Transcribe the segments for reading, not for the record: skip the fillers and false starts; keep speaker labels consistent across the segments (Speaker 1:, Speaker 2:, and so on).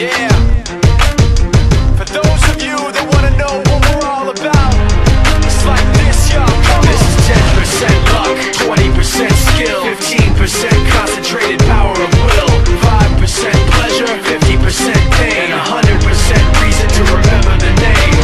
Speaker 1: Yeah. For those of you that wanna know what we're all about, it's like this, y'all. This is 10% luck, 20% skill, 15% concentrated power of will, 5% pleasure, 50% pain, and 100% reason to remember the name.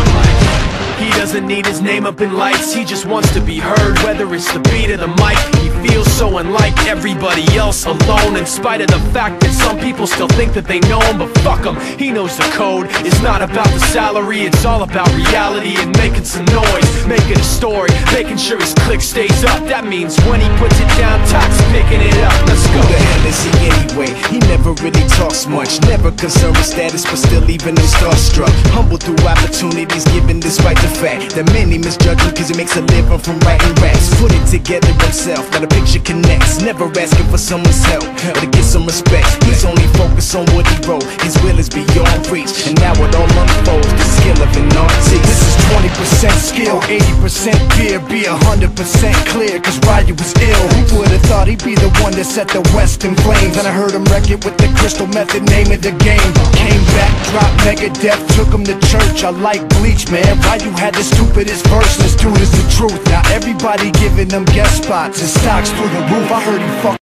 Speaker 1: He doesn't need his name up in lights, he just wants to be heard, whether it's the beat or the mic. He feels so unlike everybody else, alone, in spite of the fact that some people still think that they know him. But fuck him, he knows the code. It's not about the salary, it's all about reality and making some noise, making a story, making sure his click stays up. That means when he puts it down, Tox picking it up. Let's go.
Speaker 2: Who the hell is he anyway? He never really talks much, never concerned with status, but still leaving him starstruck. Humble through opportunities, given despite the fact that many misjudge him cause he makes a living from writing raps. Put it together himself, got a picture connects, never asking for someone's help or to get some respect. He's only focused on what he wrote, his will is beyond reach, and now it all unfolds, the skill of an artist.
Speaker 3: This is 20% skill, 80% fear, be 100% clear, cause Ryu was ill. Who would've thought he'd be the one that set the West in flames? And I heard him wreck it with the Crystal Method, name of the game. Came back, dropped Megadeth, took him to church. I like Bleach, man. Ryu had the stupidest verse, this dude is the truth. Now everybody giving them guest spots and stocks through the roof. I heard he fucked